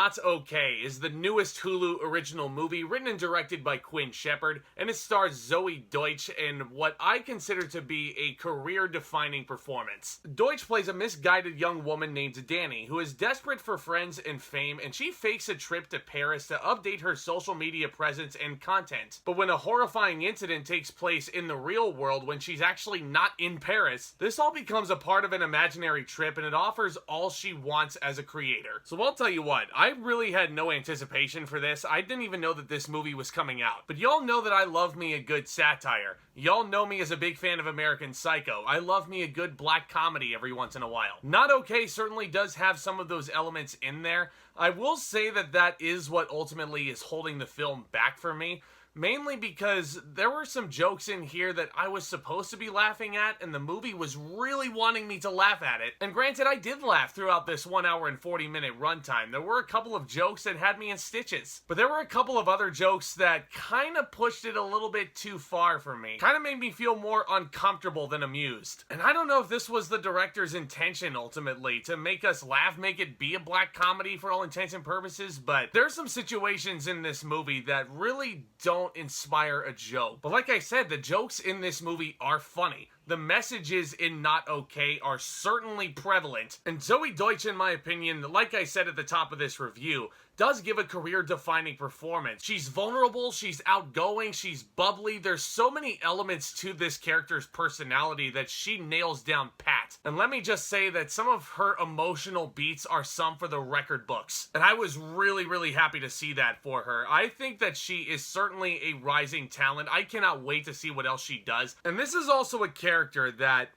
Not Okay is the newest Hulu original movie written and directed by Quinn, Shephard, and it stars Zoey Deutch in what I consider to be a career-defining performance. Deutch plays a misguided young woman named Danny, who is desperate for friends and fame, and she fakes a trip to Paris to update her social media presence and content. But when a horrifying incident takes place in the real world when she's actually not in Paris, this all becomes a part of an imaginary trip, and it offers all she wants as a creator. So I'll tell you what, I really had no anticipation for this. I didn't even know that this movie was coming out. But y'all know that I love me a good satire. Y'all know me as a big fan of American Psycho. I love me a good black comedy every once in a while. Not Okay certainly does have some of those elements in there. I will say that that is what ultimately is holding the film back for me. Mainly because there were some jokes in here that I was supposed to be laughing at, and the movie was really wanting me to laugh at it. And granted, I did laugh throughout this 1 hour and 40 minute runtime. There were a couple of jokes that had me in stitches. But there were a couple of other jokes that kind of pushed it a little bit too far for me. Kind of made me feel more uncomfortable than amused. And I don't know if this was the director's intention ultimately, to make us laugh, make it be a black comedy for all intents and purposes, but there's some situations in this movie that really don't inspire a joke. But like I said, the jokes in this movie are funny. The messages in Not Okay are certainly prevalent, and Zoey Deutch, in my opinion, like I said at the top of this review, does give a career-defining performance. She's vulnerable, she's outgoing, she's bubbly. There's so many elements to this character's personality that she nails down pat. And let me just say that some of her emotional beats are some for the record books. And I was really happy to see that for her. I think that she is certainly a rising talent. I cannot wait to see what else she does. And this is also a character that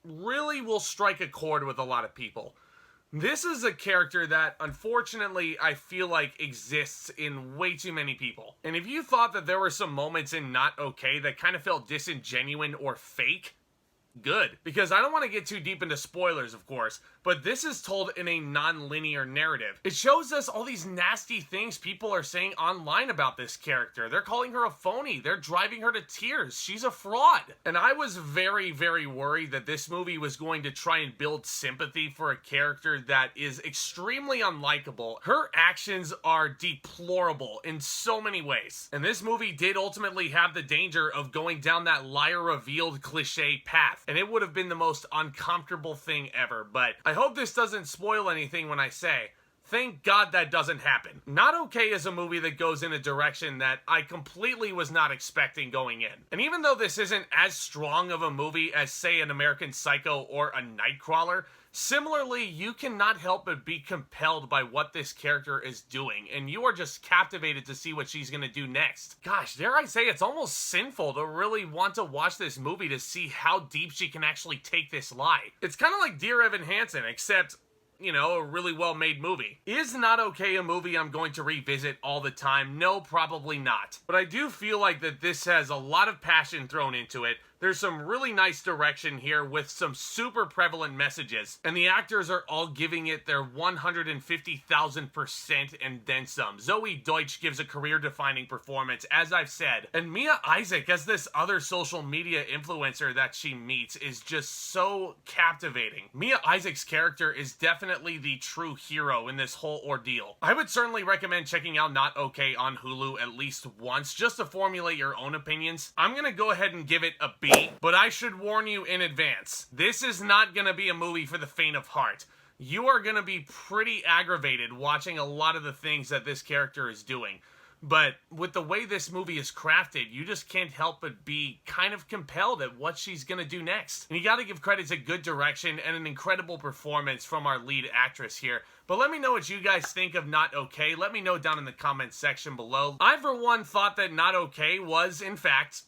really will strike a chord with a lot of people. This is a character that, unfortunately, I feel like exists in way too many people. And if you thought that there were some moments in Not Okay that kind of felt disingenuine or fake, good. Because I don't want to get too deep into spoilers, of course, but this is told in a non-linear narrative. It shows us all these nasty things people are saying online about this character. They're calling her a phony. They're driving her to tears. She's a fraud. And I was very worried that this movie was going to try and build sympathy for a character that is extremely unlikable. Her actions are deplorable in so many ways. And this movie did ultimately have the danger of going down that liar-revealed cliche path. And it would have been the most uncomfortable thing ever. But I hope this doesn't spoil anything when I say, thank God that doesn't happen. Not Okay is a movie that goes in a direction that I completely was not expecting going in. And even though this isn't as strong of a movie as, say, an American Psycho or a Nightcrawler, similarly, you cannot help but be compelled by what this character is doing, and you are just captivated to see what she's gonna do next. Gosh, dare I say, it's almost sinful to really want to watch this movie to see how deep she can actually take this lie. It's kind of like Dear Evan Hansen, except, you know, a really well-made movie. Is Not Okay a movie I'm going to revisit all the time? No, probably not. But I do feel like that this has a lot of passion thrown into it. There's some really nice direction here with some super prevalent messages, and the actors are all giving it their 150,000% and then some. Zoey Deutch gives a career-defining performance, as I've said, and Mia Isaac as this other social media influencer that she meets is just so captivating. Mia Isaac's character is definitely the true hero in this whole ordeal. I would certainly recommend checking out Not Okay on Hulu at least once, just to formulate your own opinions. I'm gonna go ahead and give it a B, but I should warn you in advance. This is not gonna be a movie for the faint of heart. You are gonna be pretty aggravated watching a lot of the things that this character is doing. But with the way this movie is crafted, you just can't help but be kind of compelled at what she's gonna do next. And you gotta give credit to good direction and an incredible performance from our lead actress here. But let me know what you guys think of Not Okay. Let me know down in the comments section below. I, for one, thought that Not Okay was, in fact,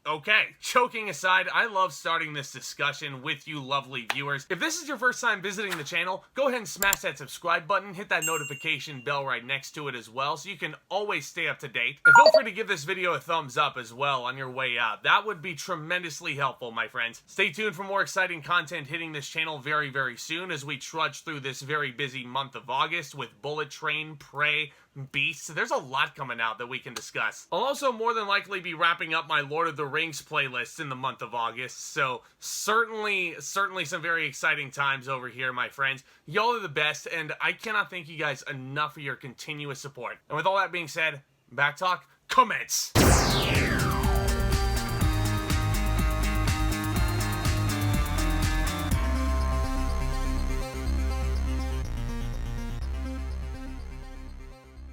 okay. Joking aside, I love starting this discussion with you lovely viewers. If this is your first time visiting the channel, go ahead and smash that subscribe button, hit that notification bell right next to it as well, so you can always stay up to date. And feel free to give this video a thumbs up as well on your way out. That would be tremendously helpful, my friends. Stay tuned for more exciting content hitting this channel very soon as we trudge through this very busy month of August with Bullet Train, Prey, Beasts. There's a lot coming out that we can discuss. I'll also more than likely be wrapping up my Lord of the Rings playlist in the month of August, so certainly some very exciting times over here, my friends. Y'all are the best, and I cannot thank you guys enough for your continuous support. And with all that being said, Back Talk commence!